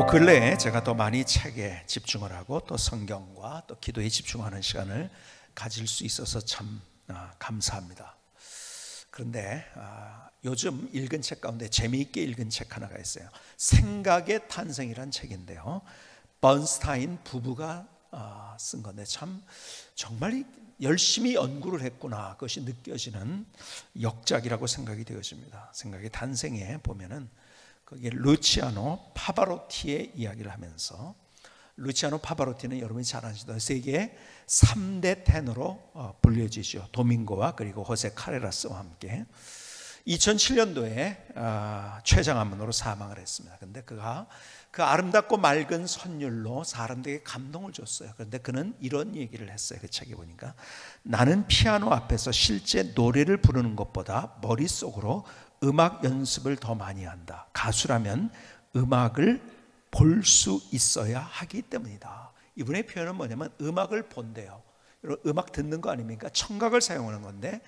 근래에 제가 더 많이 책에 집중을 하고 또 성경과 또 기도에 집중하는 시간을 가질 수 있어서 참 감사합니다. 그런데 요즘 읽은 책 가운데 재미있게 읽은 책 하나가 있어요. 생각의 탄생이란 책인데요, 번스타인 부부가 쓴 건데 참 정말 열심히 연구를 했구나, 그것이 느껴지는 역작이라고 생각이 되어집니다. 생각의 탄생에 보면은 거기에 루치아노 파바로티의 이야기를 하면서, 루치아노 파바로티는 여러분이 잘 아시던 세계 3대 테너로 불려지죠. 도밍고와 그리고 호세 카레라스와 함께 2007년도에 췌장암으로 사망을 했습니다. 그런데 그가 그 아름답고 맑은 선율로 사람들에게 감동을 줬어요. 그런데 그는 이런 얘기를 했어요. 그 책에 보니까, 나는 피아노 앞에서 실제 노래를 부르는 것보다 머릿속으로 음악 연습을 더 많이 한다. 가수라면 음악을 볼 수 있어야 하기 때문이다. 이분의 표현은 뭐냐면 음악을 본대요. 음악 듣는 거 아닙니까? 청각을 사용하는 건데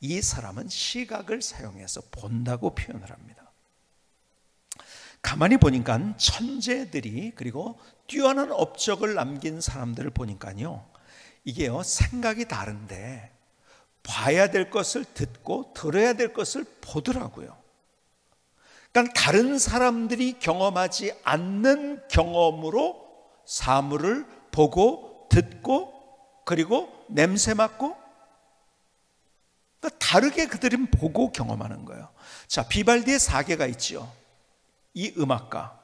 이 사람은 시각을 사용해서 본다고 표현을 합니다. 가만히 보니까 천재들이, 그리고 뛰어난 업적을 남긴 사람들을 보니까요, 이게요 생각이 다른데 봐야 될 것을 듣고 들어야 될 것을 보더라고요. 그러니까 다른 사람들이 경험하지 않는 경험으로 사물을 보고 듣고 그리고 냄새 맡고, 그러니까 다르게 그들은 보고 경험하는 거예요. 자, 비발디의 사계가 있죠. 이 음악가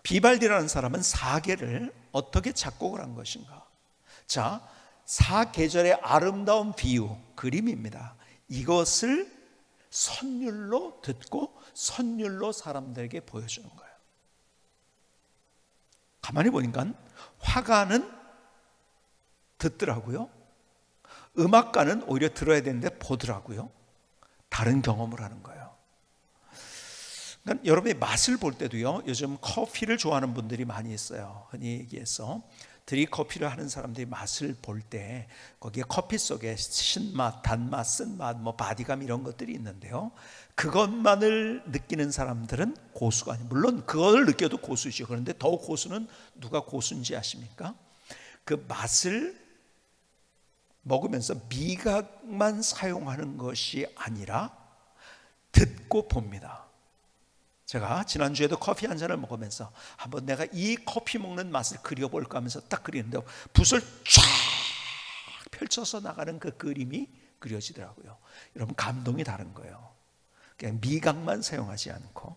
비발디라는 사람은 사계를 어떻게 작곡을 한 것인가? 자, 사계절의 아름다운 비유, 그림입니다. 이것을 선율로 듣고 선율로 사람들에게 보여주는 거예요. 가만히 보니까 화가는 듣더라고요. 음악가는 오히려 들어야 되는데 보더라고요. 다른 경험을 하는 거예요. 그러니까 여러분이 맛을 볼 때도요, 요즘 커피를 좋아하는 분들이 많이 있어요. 흔히 얘기해서 드립커피를 하는 사람들이 맛을 볼 때 거기에 커피 속에 신맛, 단맛, 쓴맛, 바디감 이런 것들이 있는데요, 그것만을 느끼는 사람들은 고수가 아니에요. 물론 그걸 느껴도 고수죠. 그런데 더 고수는 누가 고수인지 아십니까? 그 맛을 먹으면서 미각만 사용하는 것이 아니라 듣고 봅니다. 제가 지난주에도 커피 한 잔을 먹으면서 한번 내가 이 커피 먹는 맛을 그려볼까 하면서 딱 그리는데 붓을 쫙 펼쳐서 나가는 그 그림이 그려지더라고요. 여러분, 감동이 다른 거예요. 그냥 미각만 사용하지 않고.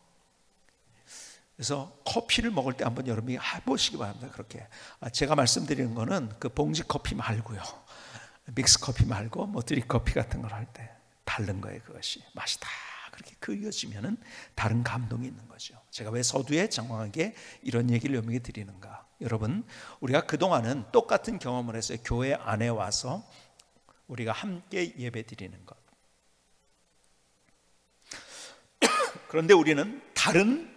그래서 커피를 먹을 때 한번 여러분이 해보시기 바랍니다. 그렇게 제가 말씀드리는 거는 그 봉지 커피 말고요, 믹스 커피 말고 드립 커피 같은 걸 할 때 다른 거예요. 그것이 맛이 다 그렇게 그려지면은 다른 감동이 있는 거죠. 제가 왜 서두에 장황하게 이런 얘기를 여러분에게 드리는가? 여러분, 우리가 그동안은 똑같은 경험을 했어요. 교회 안에 와서 우리가 함께 예배 드리는 것. 그런데 우리는 다른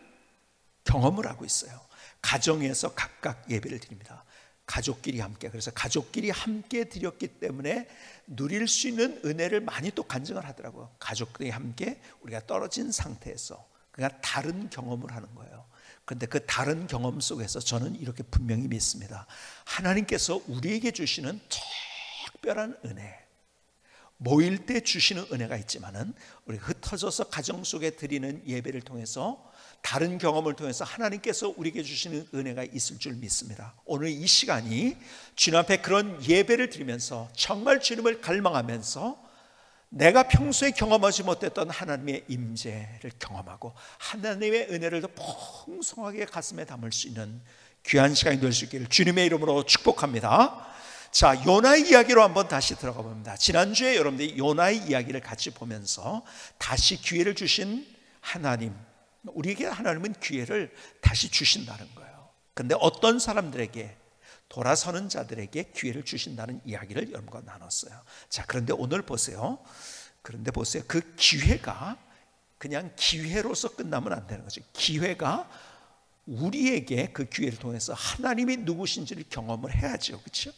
경험을 하고 있어요. 가정에서 각각 예배를 드립니다. 가족끼리 함께. 그래서 가족끼리 함께 드렸기 때문에 누릴 수 있는 은혜를 많이 또 간증을 하더라고요. 가족들이 함께 우리가 떨어진 상태에서 그냥 다른 경험을 하는 거예요. 그런데 그 다른 경험 속에서 저는 이렇게 분명히 믿습니다. 하나님께서 우리에게 주시는 특별한 은혜, 모일 때 주시는 은혜가 있지만은 우리가 흩어져서 가정 속에 드리는 예배를 통해서 다른 경험을 통해서 하나님께서 우리에게 주시는 은혜가 있을 줄 믿습니다. 오늘 이 시간이 주님 앞에 그런 예배를 드리면서 정말 주님을 갈망하면서 내가 평소에 경험하지 못했던 하나님의 임재를 경험하고 하나님의 은혜를 더 풍성하게 가슴에 담을 수 있는 귀한 시간이 될 수 있기를 주님의 이름으로 축복합니다. 자, 요나의 이야기로 한번 다시 들어가 봅니다. 지난주에 여러분들이 요나의 이야기를 같이 보면서 다시 기회를 주신 하나님, 우리에게 하나님은 기회를 다시 주신다는 거예요. 그런데 어떤 사람들에게, 돌아서는 자들에게 기회를 주신다는 이야기를 여러분과 나눴어요. 자, 그런데 오늘 보세요. 그 기회가 그냥 기회로서 끝나면 안 되는 거죠. 기회가 우리에게 그 기회를 통해서 하나님이 누구신지를 경험을 해야죠. 그렇죠?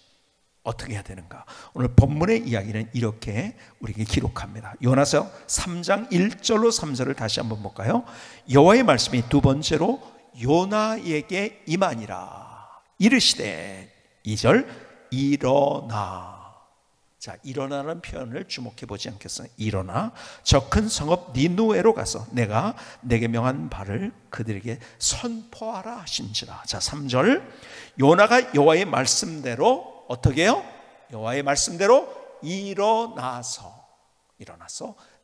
어떻게 해야 되는가? 오늘 본문의 이야기는 이렇게 우리에게 기록합니다. 요나서 3장 1절로 3절을 다시 한번 볼까요? 여호와의 말씀이 두 번째로 요나에게 임하니라. 이르시되 2절 일어나. 자, 일어나라는 표현을 주목해 보지 않겠어요? 일어나 저 큰 성읍 니느웨로 가서 내가 내게 명한 바를 그들에게 선포하라 하신지라. 자, 3절 요나가 여호와의 말씀대로 어떻게 해요? 여호와의 말씀대로 일어나서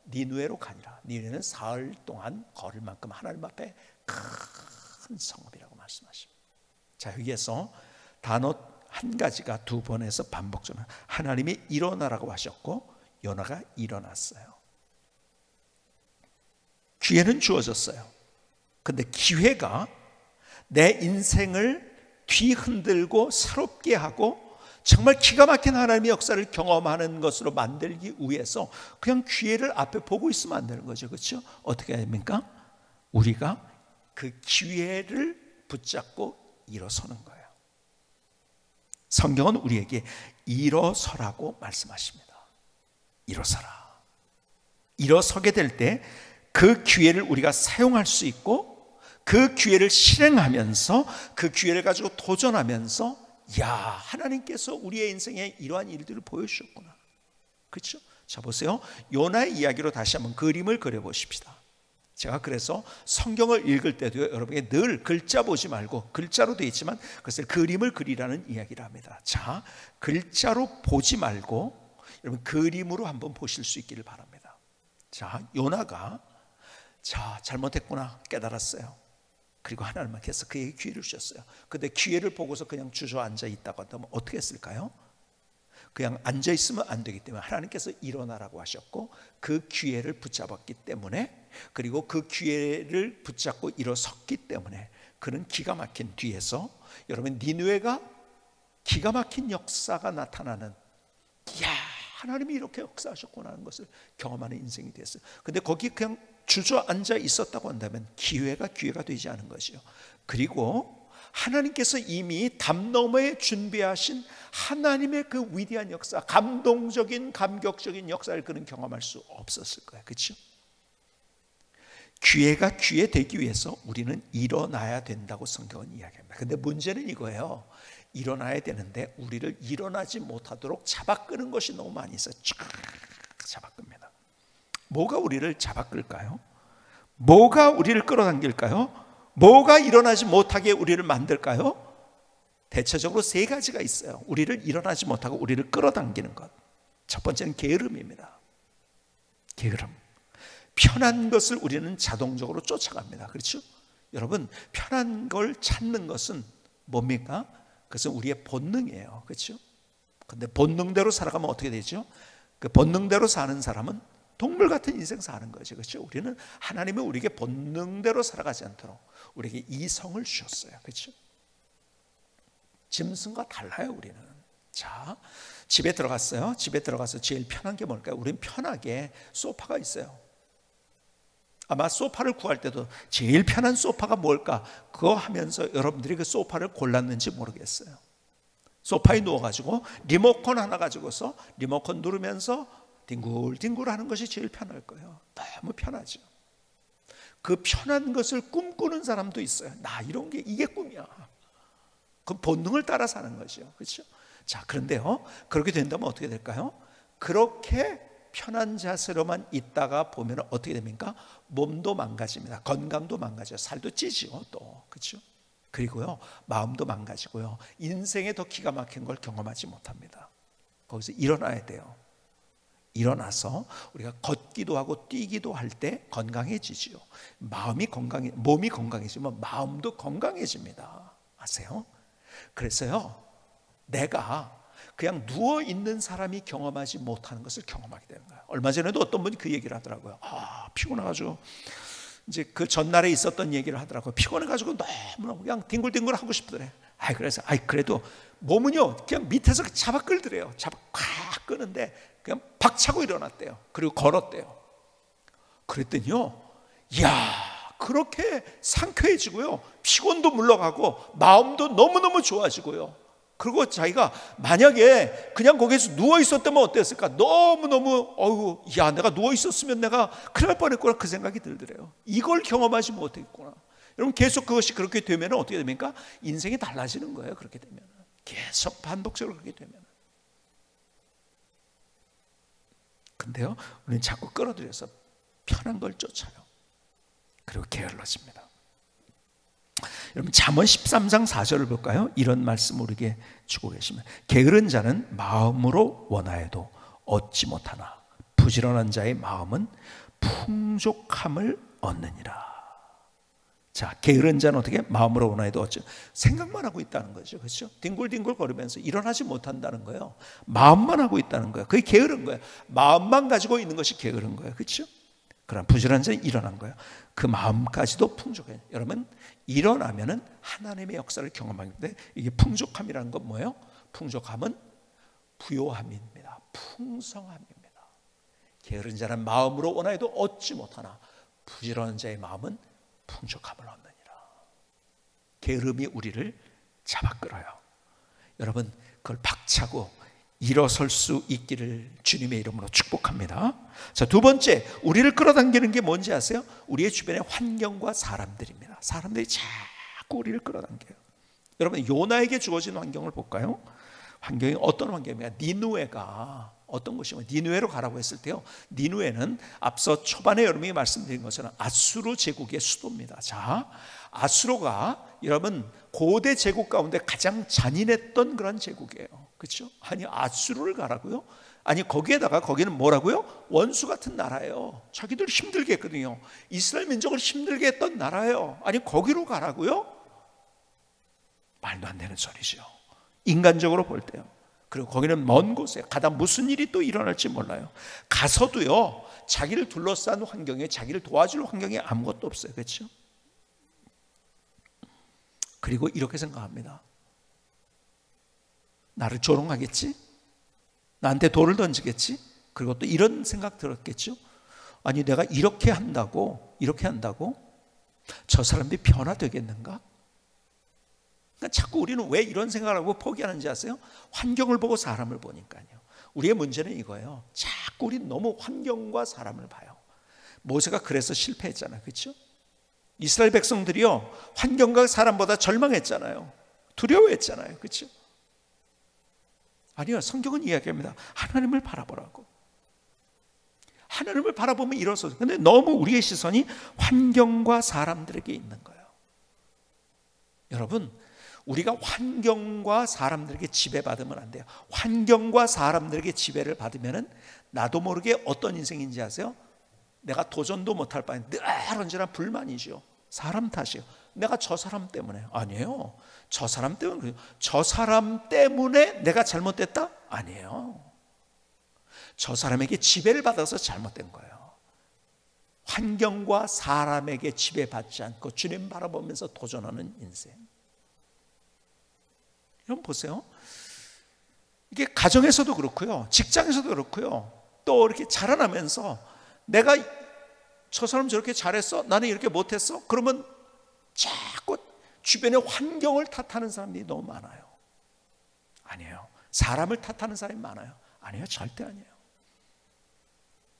니느웨로 가니라. 니느웨는 사흘 동안 걸을 만큼 하나님 앞에 큰 성읍이라고 말씀하십니다. 자, 여기에서 단어 한 가지가 두 번에서 반복적으로 하나님이 일어나라고 하셨고 요나가 일어났어요. 기회는 주어졌어요. 근데 기회가 내 인생을 뒤흔들고 새롭게 하고 정말 기가 막힌 하나님의 역사를 경험하는 것으로 만들기 위해서 그냥 기회를 앞에 보고 있으면 안 되는 거죠. 그렇죠? 어떻게 해야 됩니까? 우리가 그 기회를 붙잡고 일어서는 거예요. 성경은 우리에게 일어서라고 말씀하십니다. 일어서라. 일어서게 될 때 그 기회를 우리가 사용할 수 있고 그 기회를 실행하면서 그 기회를 가지고 도전하면서 야, 하나님께서 우리의 인생에 이러한 일들을 보여주셨구나. 그렇죠? 자, 보세요. 요나의 이야기로 다시 한번 그림을 그려보십시다. 제가 그래서 성경을 읽을 때도 여러분에게 늘 글자 보지 말고 글자로 되어 있지만 그것을 그림을 그리라는 이야기를 합니다. 자, 글자로 보지 말고 여러분 그림으로 한번 보실 수 있기를 바랍니다. 자, 요나가 잘못했구나 깨달았어요. 그리고 하나님께서 그에게 기회를 주셨어요. 근데 기회를 보고서 그냥 주저앉아 있다고 한다면 어떻게 했을까요? 그냥 앉아 있으면 안 되기 때문에 하나님께서 일어나라고 하셨고 그 기회를 붙잡았기 때문에 그리고 그 기회를 붙잡고 일어섰기 때문에 그는 기가 막힌 뒤에서 여러분 니느웨가 기가 막힌 역사가 나타나는 이야 하나님이 이렇게 역사하셨구나 하는 것을 경험하는 인생이 됐어요. 근데 거기 그냥 주저앉아 있었다고 한다면 기회가 되지 않은 것이요. 그리고 하나님께서 이미 담 너머에 준비하신 하나님의 그 위대한 역사, 감동적인 감격적인 역사를 그는 경험할 수 없었을 거예요. 그렇죠? 기회가 기회 되기 위해서 우리는 일어나야 된다고 성경은 이야기합니다. 근데 문제는 이거예요. 일어나야 되는데 우리를 일어나지 못하도록 잡아끄는 것이 너무 많이 있어요. 쫙 잡아끕니다. 뭐가 우리를 잡아끌까요? 뭐가 우리를 끌어당길까요? 뭐가 일어나지 못하게 우리를 만들까요? 대체적으로 세 가지가 있어요. 우리를 일어나지 못하고 우리를 끌어당기는 것. 첫 번째는 게으름입니다. 게으름. 편한 것을 우리는 자동적으로 쫓아갑니다. 그렇죠? 여러분, 편한 걸 찾는 것은 뭡니까? 그것은 우리의 본능이에요. 그렇죠? 근데 본능대로 살아가면 어떻게 되죠? 그 본능대로 사는 사람은 동물 같은 인생 사는 거죠. 그렇죠? 우리는 하나님이 우리에게 본능대로 살아가지 않도록 우리에게 이성을 주셨어요. 그렇죠? 짐승과 달라요, 우리는. 자, 집에 들어갔어요. 집에 들어가서 제일 편한 게 뭘까요? 우리는 편하게 소파가 있어요. 아마 소파를 구할 때도 제일 편한 소파가 뭘까? 그거 하면서 여러분들이 그 소파를 골랐는지 모르겠어요. 소파에 누워가지고 리모컨 하나 가지고서 리모컨 누르면서 뒹굴뒹굴 하는 것이 제일 편할 거예요. 너무 편하죠. 그 편한 것을 꿈꾸는 사람도 있어요. 나 이런 게 이게 꿈이야. 그 본능을 따라 사는 거죠. 그렇죠? 자, 그런데요, 그렇게 된다면 어떻게 될까요? 그렇게 편한 자세로만 있다가 보면 어떻게 됩니까? 몸도 망가집니다. 건강도 망가져요. 살도 찌지요, 또. 그렇죠? 그리고요, 마음도 망가지고요. 인생에 더 기가 막힌 걸 경험하지 못합니다. 거기서 일어나야 돼요. 일어나서 우리가 걷기도 하고 뛰기도 할 때 건강해지지요. 몸이 건강해지면 마음도 건강해집니다. 아세요? 그래서요, 내가 그냥 누워있는 사람이 경험하지 못하는 것을 경험하게 되는 거예요. 얼마 전에도 어떤 분이 그 얘기를 하더라고요. 피곤해가지고 이제 그 전날에 있었던 얘기를 하더라고요. 피곤해가지고 너무 그냥 뒹굴뒹굴 하고 싶더래. 그래서 그래도 몸은요 그냥 밑에서 잡아 끌더래요. 잡아 콱 끄는데 그냥 박차고 일어났대요. 그리고 걸었대요. 그랬더니요, 이야, 그렇게 상쾌해지고요, 피곤도 물러가고 마음도 너무너무 좋아지고요. 그리고 자기가 만약에 그냥 거기서 누워 있었다면 어땠을까? 너무너무 내가 누워 있었으면 내가 큰일 날 뻔했구나, 그 생각이 들더래요. 이걸 경험하지 못했구나. 여러분 계속 그것이 그렇게 되면 어떻게 됩니까? 인생이 달라지는 거예요. 그렇게 되면 계속 반복적으로 그렇게 되면. 근데요, 우리는 자꾸 끌어들여서 편한 걸 쫓아요. 그리고 게을러집니다. 여러분 잠언 13장 4절을 볼까요? 이런 말씀 우리에게 주고 계십니다. 게으른 자는 마음으로 원하여도 얻지 못하나 부지런한 자의 마음은 풍족함을 얻느니라. 자, 게으른 자는 어떻게? 마음으로 원하여도 얻지, 생각만 하고 있다는 거죠. 그렇죠? 뒹굴뒹굴 거리면서 일어나지 못한다는 거예요. 마음만 하고 있다는 거예요. 그게 게으른 거예요. 마음만 가지고 있는 것이 게으른 거예요. 그렇죠? 그럼 부지런한 자는 일어난 거예요. 그 마음까지도 풍족해요. 여러분 일어나면은 하나님의 역사를 경험하는데, 이게 풍족함이라는 건 뭐예요? 풍족함은 부요함입니다. 풍성함입니다. 게으른 자는 마음으로 원하여도 얻지 못하나 부지런한 자의 마음은 풍족함을 얻느니라. 게으름이 우리를 잡아끌어요. 여러분 그걸 박차고 일어설 수 있기를 주님의 이름으로 축복합니다. 자, 두 번째, 우리를 끌어당기는 게 뭔지 아세요? 우리의 주변의 환경과 사람들입니다. 사람들이 자꾸 우리를 끌어당겨요. 여러분 요나에게 주어진 환경을 볼까요? 환경이 어떤 환경입니까? 니느웨가 어떤 곳이면 니느웨로 가라고 했을 때요, 니느웨는 앞서 초반에 여러분이 말씀드린 것처럼 아수르 제국의 수도입니다. 자, 아수르가 여러분 고대 제국 가운데 가장 잔인했던 그런 제국이에요. 그렇죠? 아니 아수르를 가라고요? 아니 거기에다가 거기는 뭐라고요? 원수 같은 나라예요. 자기들 힘들게 했거든요. 이스라엘 민족을 힘들게 했던 나라예요. 아니 거기로 가라고요? 말도 안 되는 소리죠. 인간적으로 볼 때요. 그리고 거기는 먼 곳에 가다 무슨 일이 또 일어날지 몰라요. 가서도요 자기를 둘러싼 환경에, 자기를 도와줄 환경에 아무것도 없어요. 그렇죠? 그리고 이렇게 생각합니다. 나를 조롱하겠지? 나한테 돌을 던지겠지? 그리고 또 이런 생각 들었겠죠? 아니 내가 이렇게 한다고 저 사람들이 변화되겠는가? 그러니까 자꾸 우리는 왜 이런 생각을 하고 포기하는지 아세요? 환경을 보고 사람을 보니까요. 우리의 문제는 이거예요. 자꾸 우리는 너무 환경과 사람을 봐요. 모세가 그래서 실패했잖아요. 그렇죠? 이스라엘 백성들이요 환경과 사람보다 절망했잖아요. 두려워했잖아요. 그렇죠? 아니요, 성경은 이야기합니다. 하나님을 바라보라고. 하나님을 바라보면 일어서요. 근데 너무 우리의 시선이 환경과 사람들에게 있는 거예요. 여러분 우리가 환경과 사람들에게 지배받으면 안 돼요. 환경과 사람들에게 지배를 받으면 나도 모르게 어떤 인생인지 아세요? 내가 도전도 못할 바에 늘 언제나 불만이죠. 사람 탓이에요. 내가 저 사람 때문에. 아니에요. 저 사람 때문에 그래요. 저 사람 때문에 내가 잘못됐다? 아니에요. 저 사람에게 지배를 받아서 잘못된 거예요. 환경과 사람에게 지배받지 않고 주님 바라보면서 도전하는 인생. 여러분 보세요. 이게 가정에서도 그렇고요, 직장에서도 그렇고요, 또 이렇게 자라나면서 내가 저 사람 저렇게 잘했어, 나는 이렇게 못했어, 그러면 자꾸 주변의 환경을 탓하는 사람들이 너무 많아요. 아니에요. 사람을 탓하는 사람이 많아요. 아니에요. 절대 아니에요.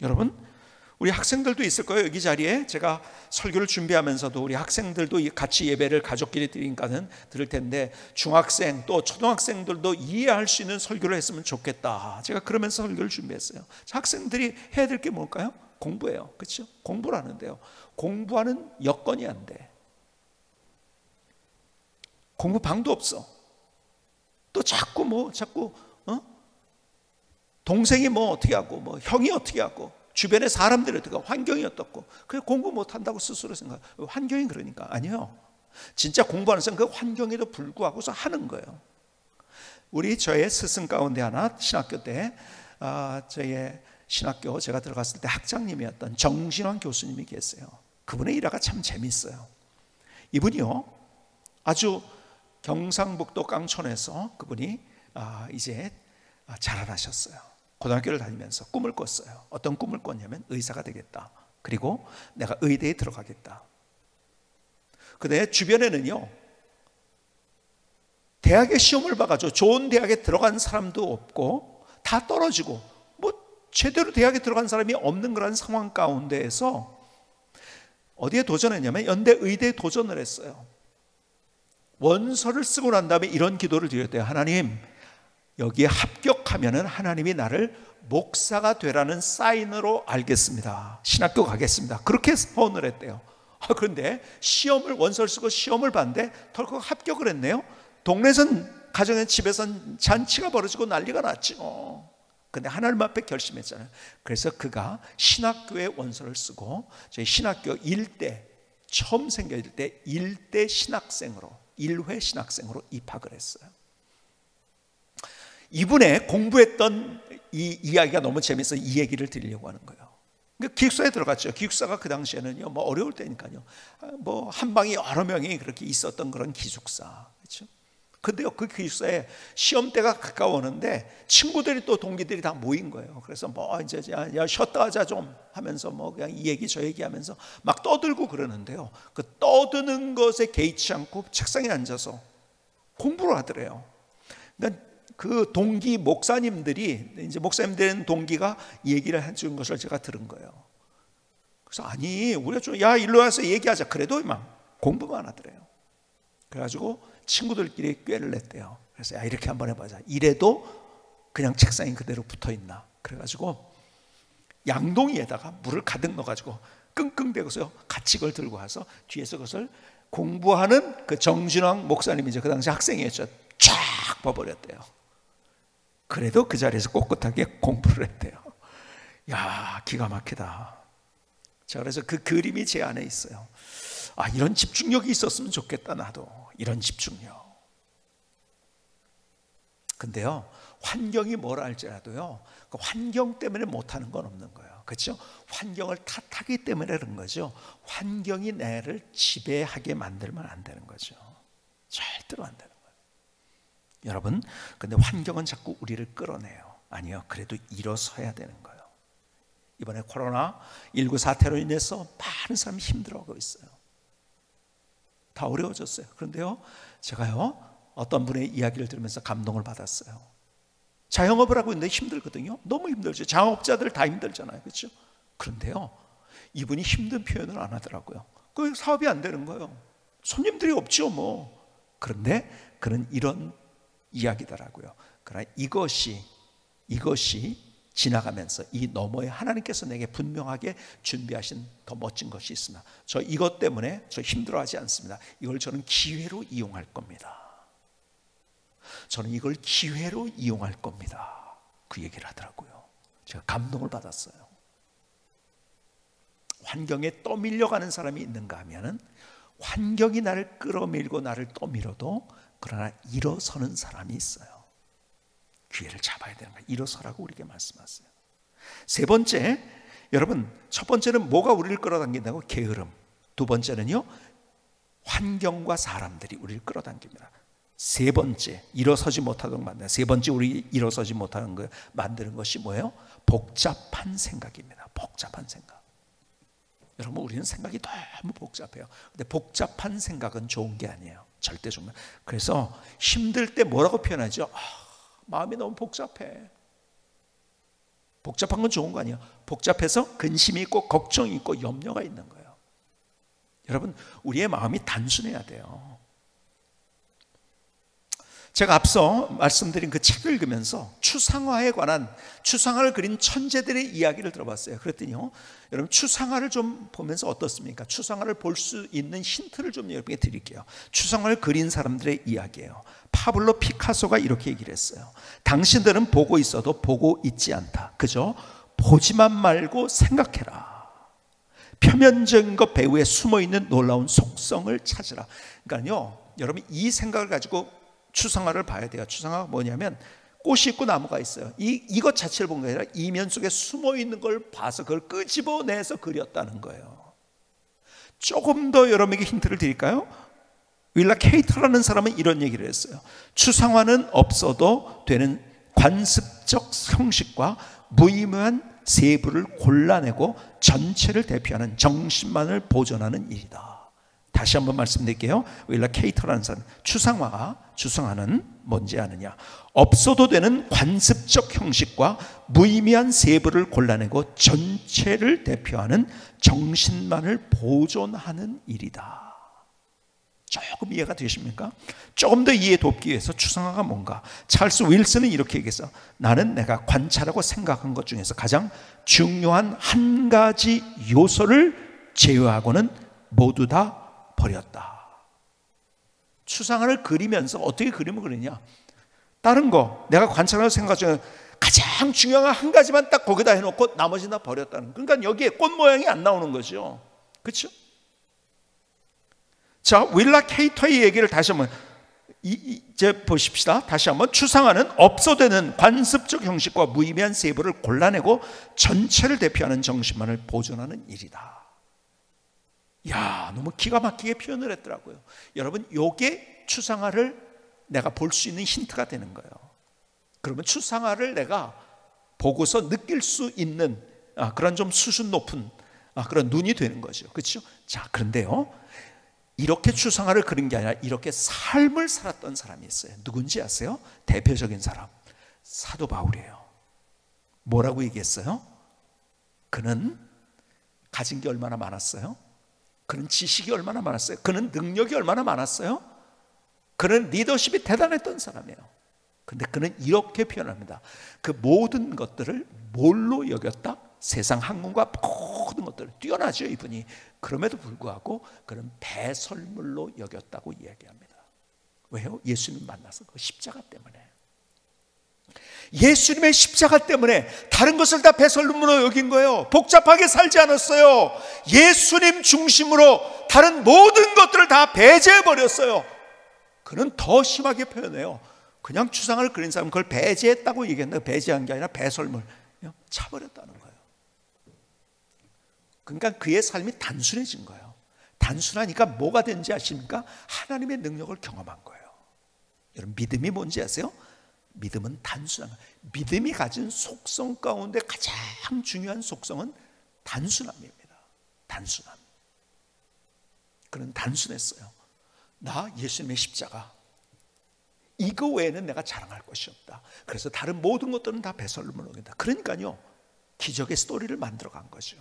여러분 우리 학생들도 있을 거예요. 여기 자리에 제가 설교를 준비하면서도 우리 학생들도 같이 예배를 가족끼리 드리니까는 들을 텐데, 중학생 또 초등학생들도 이해할 수 있는 설교를 했으면 좋겠다. 제가 그러면서 설교를 준비했어요. 학생들이 해야 될 게 뭘까요? 공부예요. 그렇죠? 공부를 하는데요, 공부하는 여건이 안 돼. 공부 방도 없어. 또 자꾸 동생이 뭐 어떻게 하고, 뭐 형이 어떻게 하고, 주변의 사람들이 어떻게, 환경이 어떻고, 그래 공부 못한다고 스스로 생각해요. 환경이 그러니까. 아니요, 진짜 공부하는 사람 그 환경에도 불구하고서 하는 거예요. 저의 스승 가운데 하나, 신학교 때 저의 신학교 제가 들어갔을 때 학장님이었던 정신환 교수님이 계세요. 그분의 일화가 참 재밌어요. 이분이요 아주 경상북도 깡촌에서 그분이 이제 자라나셨어요. 고등학교를 다니면서 꿈을 꿨어요. 어떤 꿈을 꿨냐면 의사가 되겠다. 그리고 내가 의대에 들어가겠다. 근데 주변에는요 대학의 시험을 봐가지고 좋은 대학에 들어간 사람도 없고 다 떨어지고 뭐 제대로 대학에 들어간 사람이 없는 그런 상황 가운데에서 어디에 도전했냐면 연대 의대에 도전을 했어요. 원서를 쓰고 난 다음에 이런 기도를 드렸대요. 하나님, 여기에 합격하면은 하나님이 나를 목사가 되라는 사인으로 알겠습니다. 신학교 가겠습니다. 그렇게 서원을 했대요. 그런데 원서를 쓰고 시험을 봤는데 덜컥 합격을 했네요. 동네에선, 가정에, 집에선 잔치가 벌어지고 난리가 났죠. 근데 하나님 앞에 결심했잖아요. 그래서 그가 신학교에 원서를 쓰고 저희 신학교 일대, 처음 생길 때 일대 신학생으로, 1회 신학생으로 입학을 했어요. 이분의 공부했던 이 이야기가 너무 재밌어서 이 얘기를 드리려고 하는 거예요. 기숙사에 들어갔죠. 기숙사가 그 당시에는요, 뭐 어려울 때니까요, 뭐 한 방에 여러 명이 그렇게 있었던 그런 기숙사, 그렇죠? 근데요, 그 기숙사에 시험 때가 가까웠는데 친구들이 또 동기들이 다 모인 거예요. 그래서 뭐 이제 야 쉬었다 하자 좀 하면서 뭐 그냥 이 얘기 저 얘기 하면서 막 떠들고 그러는데요, 그 떠드는 것에 개의치 않고 책상에 앉아서 공부를 하더래요. 그러니까 그 동기 목사님들이, 이제 목사님 된 동기가 얘기를 해준 것을 제가 들은 거예요. 그래서 아니, 우리가 좀 야 일로 와서 얘기하자. 그래도 막 공부만 하더래요. 그래가지고 친구들끼리 꾀를 냈대요. 그래서 야, 이렇게 한번 해보자. 이래도 그냥 책상에 그대로 붙어있나. 그래가지고 양동이에다가 물을 가득 넣어가지고 끙끙대고서 같이 그걸 들고 와서 뒤에서 그것을 공부하는 그 정진왕 목사님이죠. 그 당시 학생이었죠. 쫙 버버렸대요. 그래도 그 자리에서 꼿꼿하게 공부를 했대요. 야, 기가 막히다. 자, 그래서 그 그림이 제 안에 있어요. 아, 이런 집중력이 있었으면 좋겠다. 나도 이런 집중력. 근데요, 환경이 뭐라 할지라도요, 그 환경 때문에 못하는 건 없는 거예요. 그렇죠? 환경을 탓하기 때문에 그런 거죠. 환경이 나를 지배하게 만들면 안 되는 거죠. 절대로 안 되는 거예요. 여러분, 근데 환경은 자꾸 우리를 끌어내요. 아니요, 그래도 일어서야 되는 거예요. 이번에 코로나19 사태로 인해서 많은 사람이 힘들어하고 있어요. 다 어려워졌어요. 그런데요, 제가요, 어떤 분의 이야기를 들으면서 감동을 받았어요. 자영업을 하고 있는데 힘들거든요. 너무 힘들죠. 자영업자들 다 힘들잖아요. 그렇죠? 그런데요, 이분이 힘든 표현을 안 하더라고요. 그 사업이 안 되는 거예요. 손님들이 없죠, 뭐. 그런데 그는 이런 이야기더라고요. 그러나 이것이 지나가면서 이 너머에 하나님께서 내게 분명하게 준비하신 더 멋진 것이 있으나 저 이것 때문에 저 힘들어하지 않습니다. 이걸 저는 기회로 이용할 겁니다. 저는 이걸 기회로 이용할 겁니다. 그 얘기를 하더라고요. 제가 감동을 받았어요. 환경에 떠밀려가는 사람이 있는가 하면은 환경이 나를 끌어밀고 나를 떠밀어도 그러나 일어서는 사람이 있어요. 기회를 잡아야 되는 거예요. 일어서라고 우리에게 말씀하세요. 세 번째, 여러분, 첫 번째는 뭐가 우리를 끌어당긴다고? 게으름. 두 번째는요, 환경과 사람들이 우리를 끌어당깁니다. 세 번째, 일어서지 못하도록 만드는, 세 번째 우리 일어서지 못하는 거 만드는 것이 뭐예요? 복잡한 생각입니다. 복잡한 생각. 여러분, 우리는 생각이 너무 복잡해요. 근데 복잡한 생각은 좋은 게 아니에요. 절대 좋은. 그래서 힘들 때 뭐라고 표현하죠? 마음이 너무 복잡해. 복잡한 건 좋은 거 아니에요. 복잡해서 근심이 있고 걱정이 있고 염려가 있는 거예요. 여러분, 우리의 마음이 단순해야 돼요. 제가 앞서 말씀드린 그 책을 읽으면서 추상화에 관한, 추상화를 그린 천재들의 이야기를 들어봤어요. 그랬더니요, 여러분, 추상화를 좀 보면서 어떻습니까? 추상화를 볼 수 있는 힌트를 좀 여러분께 드릴게요. 추상화를 그린 사람들의 이야기예요. 파블로 피카소가 이렇게 얘기를 했어요. 당신들은 보고 있어도 보고 있지 않다. 그죠? 보지만 말고 생각해라. 표면적인 것 배후에 숨어있는 놀라운 속성을 찾으라. 그러니까요, 여러분, 이 생각을 가지고 추상화를 봐야 돼요. 추상화가 뭐냐면 꽃이 있고 나무가 있어요. 이것 자체를 본 게 아니라 이면 속에 숨어있는 걸 봐서 그걸 끄집어내서 그렸다는 거예요. 조금 더 여러분에게 힌트를 드릴까요? 윌라 케이터라는 사람은 이런 얘기를 했어요. 추상화는 없어도 되는 관습적 형식과 무의미한 세부를 골라내고 전체를 대표하는 정신만을 보존하는 일이다. 다시 한번 말씀드릴게요. 윌라 케이터라는 사람, 추상화는 뭔지 아느냐? 없어도 되는 관습적 형식과 무의미한 세부를 골라내고 전체를 대표하는 정신만을 보존하는 일이다. 조금 이해가 되십니까? 조금 더 이해 돕기 위해서 추상화가 뭔가, 찰스 윌슨은 이렇게 얘기했어. 나는 내가 관찰하고 생각한 것 중에서 가장 중요한 한 가지 요소를 제외하고는 모두 다 버렸다. 추상화를 그리면서 어떻게 그림을 그리냐, 다른 거 내가 관찰하고 생각 중에 가장 중요한 한 가지만 딱 거기다 해놓고 나머지는 다 버렸다는. 그러니까 여기에 꽃 모양이 안 나오는 거죠. 그렇죠? 자, 윌라 케이터의 얘기를 다시 한번 이제 보십시다. 다시 한번. 추상화는 없어되는 관습적 형식과 무의미한 세부를 골라내고 전체를 대표하는 정신만을 보존하는 일이다. 야, 너무 기가 막히게 표현을 했더라고요. 여러분, 요게 추상화를 내가 볼 수 있는 힌트가 되는 거예요. 그러면 추상화를 내가 보고서 느낄 수 있는 그런 좀 수준 높은 그런 눈이 되는 거죠. 그렇죠? 자, 그런데요, 이렇게 추상화를 그린 게 아니라 이렇게 삶을 살았던 사람이 있어요. 누군지 아세요? 대표적인 사람, 사도 바울이에요. 뭐라고 얘기했어요? 그는 가진 게 얼마나 많았어요? 그는 지식이 얼마나 많았어요? 그는 능력이 얼마나 많았어요? 그는 리더십이 대단했던 사람이에요. 근데 그는 이렇게 표현합니다. 그 모든 것들을 뭘로 여겼다? 세상 학문과 모든 것들을 뛰어나죠, 이분이. 그럼에도 불구하고 그는 배설물로 여겼다고 이야기합니다. 왜요? 예수님 만나서 그 십자가 때문에. 예수님의 십자가 때문에 다른 것을 다 배설물로 여긴 거예요. 복잡하게 살지 않았어요. 예수님 중심으로 다른 모든 것들을 다 배제해버렸어요. 그는 더 심하게 표현해요. 그냥 추상을 그린 사람은 그걸 배제했다고 얘기했는데, 배제한 게 아니라 배설물, 차버렸다는 거예요. 그러니까 그의 삶이 단순해진 거예요. 단순하니까 뭐가 된지 아십니까? 하나님의 능력을 경험한 거예요. 여러분, 믿음이 뭔지 아세요? 믿음은 단순한 거예요. 믿음이 가진 속성 가운데 가장 중요한 속성은 단순함입니다. 단순함. 그는 단순했어요. 나 예수님의 십자가, 이거 외에는 내가 자랑할 것이 없다. 그래서 다른 모든 것들은 다 배설물로 여긴다. 그러니까요, 기적의 스토리를 만들어간 거죠.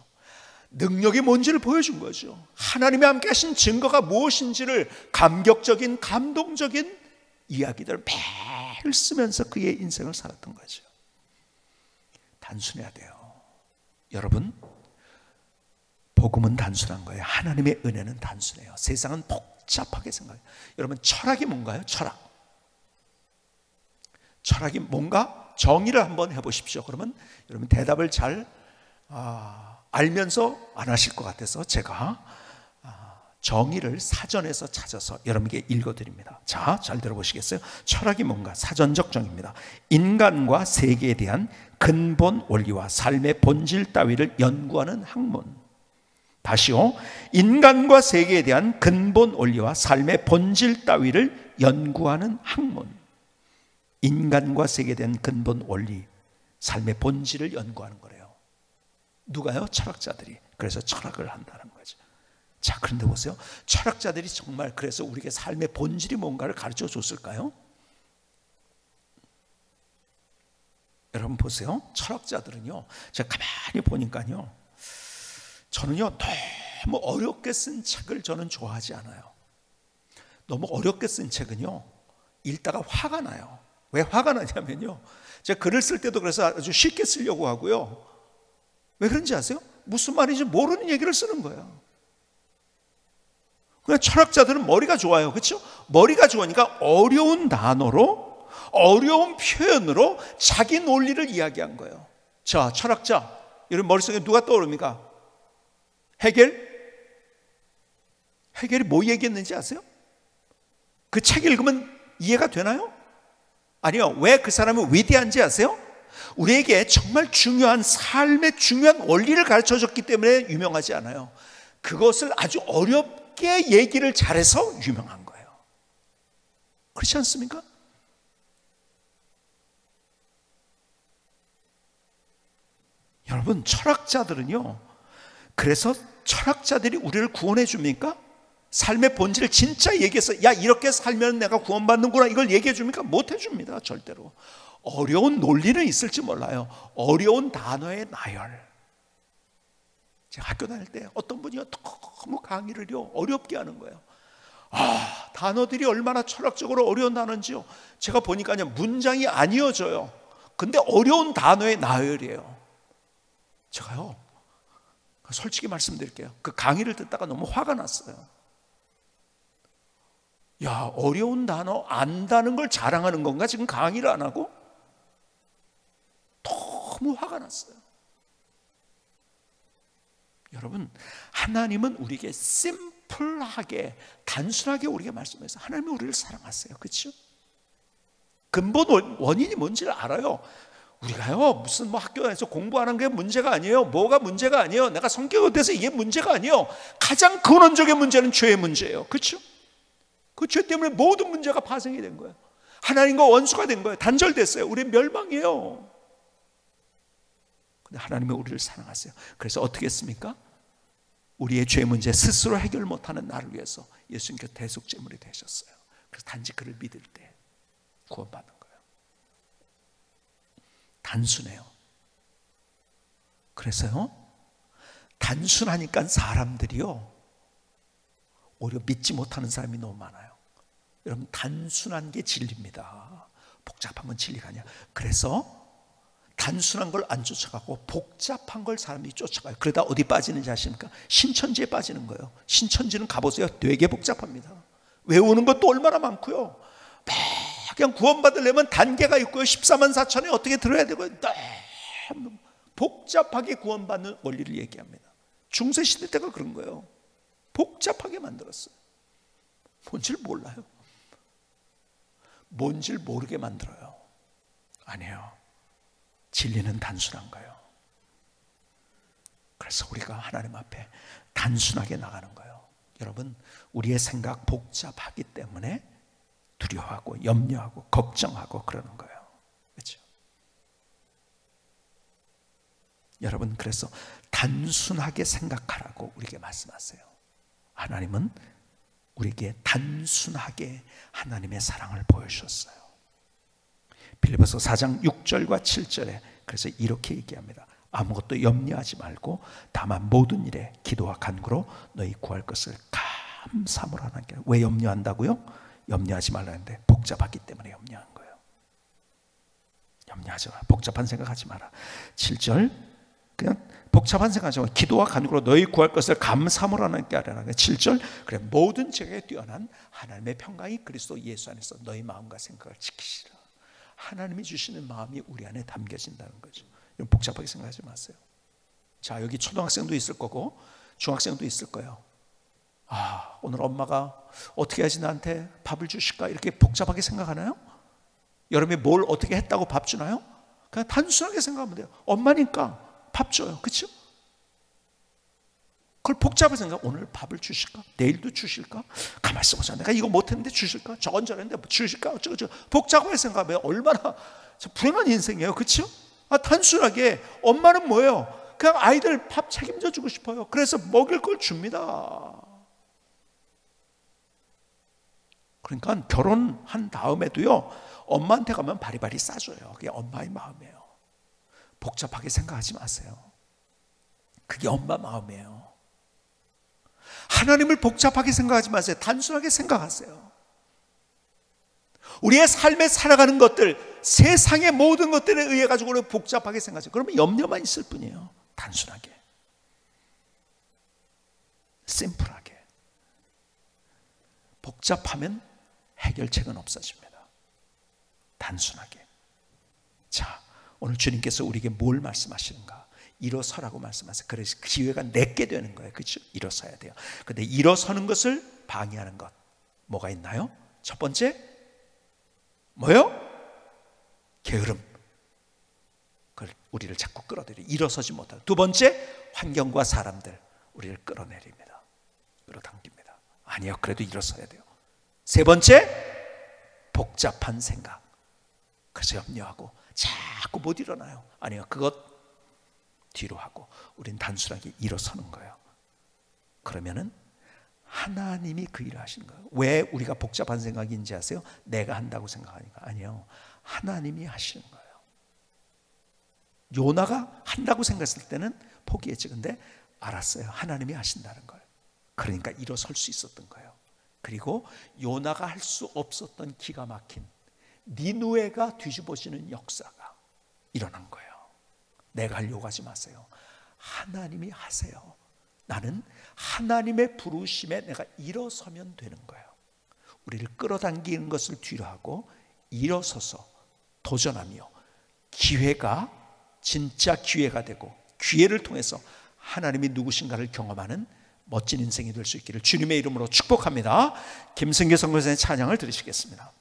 능력이 뭔지를 보여준 거죠. 하나님이 함께 하신 증거가 무엇인지를 감격적인, 감동적인 이야기들을 매일 쓰면서 그의 인생을 살았던 거죠. 단순해야 돼요. 여러분, 복음은 단순한 거예요. 하나님의 은혜는 단순해요. 세상은 복잡하게 생각해요. 여러분, 철학이 뭔가요? 철학이 뭔가? 정의를 한번 해보십시오. 그러면 여러분 대답을 잘 알면서 안 하실 것 같아서 제가 정의를 사전에서 찾아서 여러분에게 읽어드립니다. 자, 잘 들어보시겠어요? 철학이 뭔가? 사전적 정의입니다. 인간과 세계에 대한 근본 원리와 삶의 본질 따위를 연구하는 학문. 다시요, 인간과 세계에 대한 근본 원리와 삶의 본질 따위를 연구하는 학문. 인간과 세계에 대한 근본 원리, 삶의 본질을 연구하는 거래요. 누가요? 철학자들이. 그래서 철학을 한다는 거죠. 자, 그런데 보세요. 철학자들이 정말 그래서 우리에게 삶의 본질이 뭔가를 가르쳐 줬을까요? 여러분 보세요. 철학자들은요, 제가 가만히 보니까요, 저는요, 너무 어렵게 쓴 책을 저는 좋아하지 않아요. 너무 어렵게 쓴 책은요, 읽다가 화가 나요. 왜 화가 나냐면요, 제가 글을 쓸 때도 그래서 아주 쉽게 쓰려고 하고요. 왜 그런지 아세요? 무슨 말인지 모르는 얘기를 쓰는 거예요. 그냥 철학자들은 머리가 좋아요. 그렇죠? 머리가 좋으니까 어려운 단어로, 어려운 표현으로 자기 논리를 이야기한 거예요. 자, 철학자, 여러분 머릿속에 누가 떠오릅니까? 헤겔? 헤겔이 뭐 얘기했는지 아세요? 그 책 읽으면 이해가 되나요? 아니요. 왜 그 사람이 위대한지 아세요? 우리에게 정말 중요한 삶의 중요한 원리를 가르쳐줬기 때문에 유명하지 않아요. 그것을 아주 어렵게 얘기를 잘해서 유명한 거예요. 그렇지 않습니까? 여러분, 철학자들은요, 그래서 철학자들이 우리를 구원해 줍니까? 삶의 본질을 진짜 얘기해서 야, 이렇게 살면 내가 구원받는구나, 이걸 얘기해 줍니까? 못 해줍니다. 절대로. 어려운 논리는 있을지 몰라요. 어려운 단어의 나열. 제가 학교 다닐 때 어떤 분이 너무 강의를 어렵게 하는 거예요. 단어들이 얼마나 철학적으로 어려운 단어인지요. 제가 보니까 그냥 문장이 안 이어져요. 근데 어려운 단어의 나열이에요. 제가요, 솔직히 말씀드릴게요. 그 강의를 듣다가 너무 화가 났어요. 야, 어려운 단어 안다는 걸 자랑하는 건가? 지금 강의를 안 하고? 너무 화가 났어요. 여러분, 하나님은 우리에게 심플하게, 단순하게 우리에게 말씀해서 하나님은 우리를 사랑하세요. 그렇죠? 근본 원인이 뭔지를 알아요. 우리가요, 무슨 학교에서 공부하는 게 문제가 아니에요. 뭐가 문제가 아니에요. 내가 성격이 어때서 이게 문제가 아니에요. 가장 근원적인 문제는 죄의 문제예요. 그렇죠? 그 죄 때문에 모든 문제가 파생이 된 거예요. 하나님과 원수가 된 거예요. 단절됐어요. 우리는 멸망이에요. 근데 하나님은 우리를 사랑하세요. 그래서 어떻게 했습니까? 우리의 죄 문제 스스로 해결 못하는 나를 위해서 예수님께서 대속제물이 되셨어요. 그래서 단지 그를 믿을 때 구원받는 거예요. 단순해요. 그래서요, 단순하니까 사람들이요, 오히려 믿지 못하는 사람이 너무 많아요. 여러분, 단순한 게 진리입니다. 복잡한 건 진리가 아니야. 그래서 단순한 걸 안 쫓아가고 복잡한 걸 사람들이 쫓아가요. 그러다 어디 빠지는지 아십니까? 신천지에 빠지는 거예요. 신천지는 가보세요. 되게 복잡합니다. 외우는 것도 얼마나 많고요. 그냥 구원받으려면 단계가 있고요. 14만 4천에 어떻게 들어야 되고요. 너무 복잡하게 구원받는 원리를 얘기합니다. 중세시대 때가 그런 거예요. 복잡하게 만들었어요. 뭔지를 몰라요. 뭔지를 모르게 만들어요. 아니에요. 진리는 단순한 거예요. 그래서 우리가 하나님 앞에 단순하게 나가는 거예요. 여러분, 우리의 생각 복잡하기 때문에 두려워하고 염려하고 걱정하고 그러는 거예요. 그렇죠? 여러분, 그래서 단순하게 생각하라고 우리에게 말씀하세요. 하나님은 우리에게 단순하게 하나님의 사랑을 보여주셨어요. 빌립보서 4장 6절과 7절에 그래서 이렇게 얘기합니다. 아무것도 염려하지 말고 다만 모든 일에 기도와 간구로 너희 구할 것을 감사함으로 하나님께. 왜 염려한다고요? 염려하지 말라는데 복잡하기 때문에 염려한 거예요. 염려하지 마라. 복잡한 생각하지 마라. 7절, 그냥 복잡한 생각하지 마라. 기도와 간구로 너희 구할 것을 감사함으로 하나님께 하라. 7절, 그래 모든 지각에 뛰어난 하나님의 평강이 그리스도 예수 안에서 너희 마음과 생각을 지키시라. 하나님이 주시는 마음이 우리 안에 담겨진다는 거죠. 복잡하게 생각하지 마세요. 자, 여기 초등학생도 있을 거고 중학생도 있을 거예요. 오늘 엄마가 어떻게 해야지 나한테 밥을 주실까? 이렇게 복잡하게 생각하나요? 여러분이 뭘 어떻게 했다고 밥 주나요? 그냥 단순하게 생각하면 돼요. 엄마니까 밥 줘요. 그렇죠? 그걸 복잡하게 생각. 오늘 밥을 주실까? 내일도 주실까? 가만히 있어보자. 내가 이거 못했는데 주실까? 저건 잘했는데 주실까? 어쩌고 복잡하게 생각하면 얼마나 불행한 인생이에요. 그렇죠? 단순하게 엄마는 뭐예요? 그냥 아이들 밥 책임져 주고 싶어요. 그래서 먹일 걸 줍니다. 그러니까 결혼한 다음에도요, 엄마한테 가면 바리바리 싸줘요. 그게 엄마의 마음이에요. 복잡하게 생각하지 마세요. 그게 엄마 마음이에요. 하나님을 복잡하게 생각하지 마세요. 단순하게 생각하세요. 우리의 삶에 살아가는 것들, 세상의 모든 것들에 의해 가지고 우리가 복잡하게 생각하세요. 그러면 염려만 있을 뿐이에요. 단순하게, 심플하게. 복잡하면 해결책은 없어집니다. 단순하게. 자, 오늘 주님께서 우리에게 뭘 말씀하시는가? 일어서라고 말씀하세요. 그래서 기회가 내게 되는 거예요. 그렇죠? 일어서야 돼요. 근데 일어서는 것을 방해하는 것 뭐가 있나요? 첫 번째 뭐요? 게으름. 그걸 우리를 자꾸 끌어들여 일어서지 못하고. 두 번째, 환경과 사람들 우리를 끌어내립니다. 끌어당깁니다. 아니요, 그래도 일어서야 돼요. 세 번째, 복잡한 생각. 그래서 염려하고 자꾸 못 일어나요. 아니요, 그것 뒤로 하고 우린 단순하게 일어서는 거예요. 그러면은 하나님이 그 일을 하시는 거예요. 왜 우리가 복잡한 생각인지 아세요? 내가 한다고 생각하니까. 아니요, 하나님이 하시는 거예요. 요나가 한다고 생각했을 때는 포기했지. 근데 알았어요, 하나님이 하신다는 걸. 그러니까 일어설 수 있었던 거예요. 그리고 요나가 할 수 없었던 기가 막힌 니느웨가 뒤집어지는 역사가 일어난 거예요. 내가 하려고 하지 마세요, 하나님이 하세요. 나는 하나님의 부르심에 내가 일어서면 되는 거예요. 우리를 끌어당기는 것을 뒤로 하고 일어서서 도전하며 기회가 진짜 기회가 되고 기회를 통해서 하나님이 누구신가를 경험하는 멋진 인생이 될 수 있기를 주님의 이름으로 축복합니다. 김승규 선교사의 찬양을 들으시겠습니다.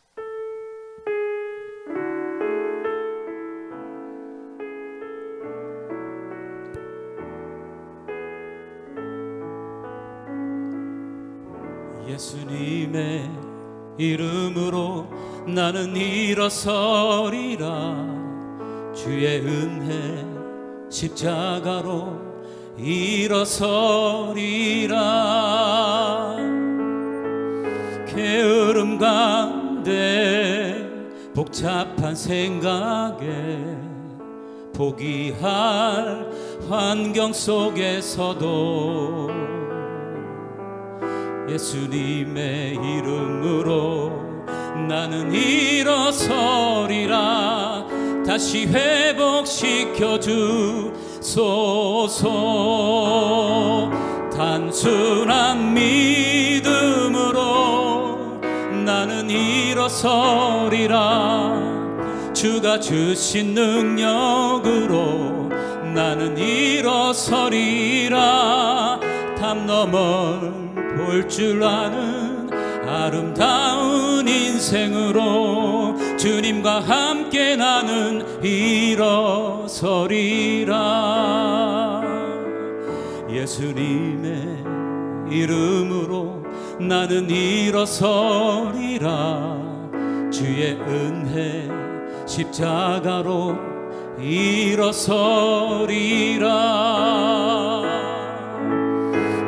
예수님의 이름으로 나는 일어서리라. 주의 은혜 십자가로 일어서리라. 게으름 가운데 복잡한 생각에 포기할 환경 속에서도 예수님의 이름으로 나는 일어서리라. 다시 회복시켜 주소서. 단순한 믿음으로 나는 일어서리라. 주가 주신 능력으로 나는 일어서리라. 담 너머 볼 줄 아는 아름다운 인생으로 주님과 함께 나는 일어서리라. 예수님의 이름으로 나는 일어서리라. 주의 은혜 십자가로 일어서리라.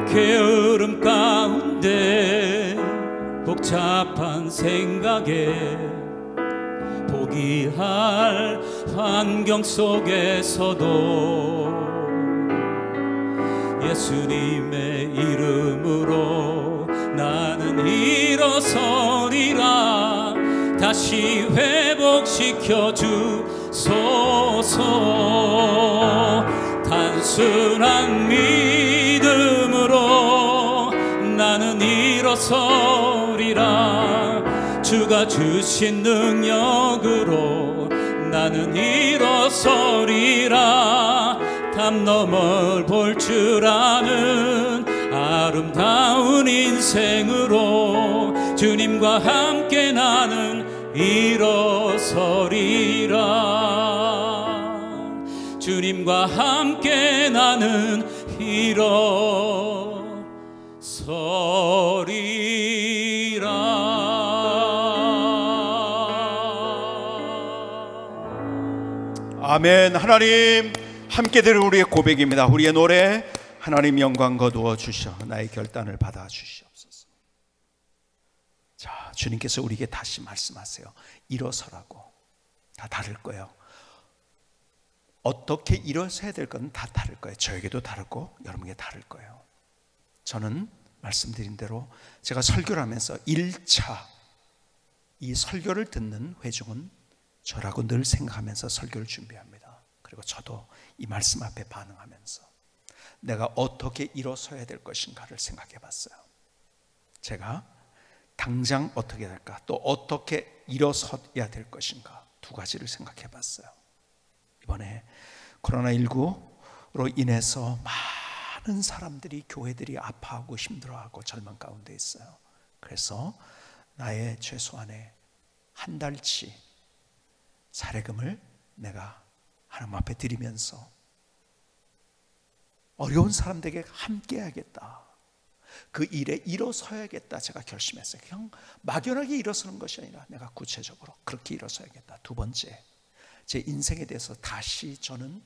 게으름 가운데 복잡한 생각에 포기할 환경 속에서도 예수님의 이름으로 나는 일어서리라. 다시 회복시켜 주소서. 단순한 믿음으로 나는 일어서리라. 주가 주신 능력으로 나는 일어서리라. 담 너머 볼 줄 아는 아름다운 인생으로 주님과 함께 나는 일어서리라. 주님과 함께 나는 일어서리라. 아멘. 하나님 함께 들은 우리의 고백입니다. 우리의 노래 하나님 영광 거두어 주셔 나의 결단을 받아 주시옵소서. 자, 주님께서 우리에게 다시 말씀하세요. 일어서라고. 다 다를 거예요. 어떻게 일어서야 될 건 다 다를 거예요. 저에게도 다르고 여러분에게 다를 거예요. 저는 말씀드린 대로 제가 설교를 하면서 1차 이 설교를 듣는 회중은 저라고 늘 생각하면서 설교를 준비합니다. 그리고 저도 이 말씀 앞에 반응하면서 내가 어떻게 일어서야 될 것인가를 생각해 봤어요. 제가 당장 어떻게 될까, 또 어떻게 일어서야 될 것인가, 두 가지를 생각해 봤어요. 이번에 코로나19로 인해서 많은 사람들이, 교회들이 아파하고 힘들어하고 절망 가운데 있어요. 그래서 나의 최소한의 한 달치 사례금을 내가 하나님 앞에 드리면서 어려운 사람들에게 함께 해야겠다, 그 일에 일어서야겠다 제가 결심했어요. 그냥 막연하게 일어서는 것이 아니라 내가 구체적으로 그렇게 일어서야겠다. 두 번째, 제 인생에 대해서 다시 저는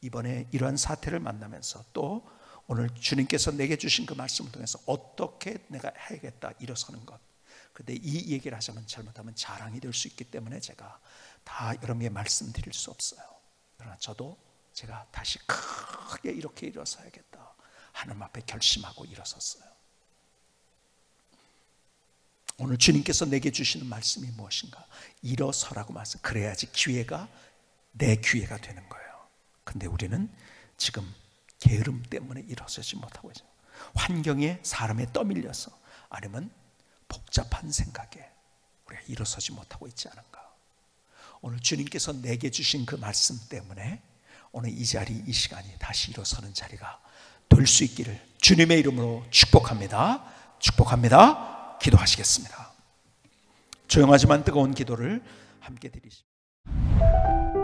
이번에 이러한 사태를 만나면서 또 오늘 주님께서 내게 주신 그 말씀을 통해서 어떻게 내가 해야겠다 일어서는 것. 근데 이 얘기를 하자면 잘못하면 자랑이 될 수 있기 때문에 제가 다 여러분에게 말씀드릴 수 없어요. 그러나 저도 제가 다시 크게 이렇게 일어서야겠다 하나님 앞에 결심하고 일어섰어요. 오늘 주님께서 내게 주시는 말씀이 무엇인가? 일어서라고 말씀. 그래야지 기회가 내 기회가 되는 거예요. 근데 우리는 지금 게으름 때문에 일어서지 못하고 있어요. 환경에 사람에 떠밀려서 아니면 복잡한 생각에 우리가 일어서지 못하고 있지 않은가. 오늘 주님께서 내게 주신 그 말씀 때문에 오늘 이 자리, 이 시간이 다시 일어서는 자리가 될 수 있기를 주님의 이름으로 축복합니다. 축복합니다. 기도하시겠습니다. 조용하지만 뜨거운 기도를 함께 드리십시오.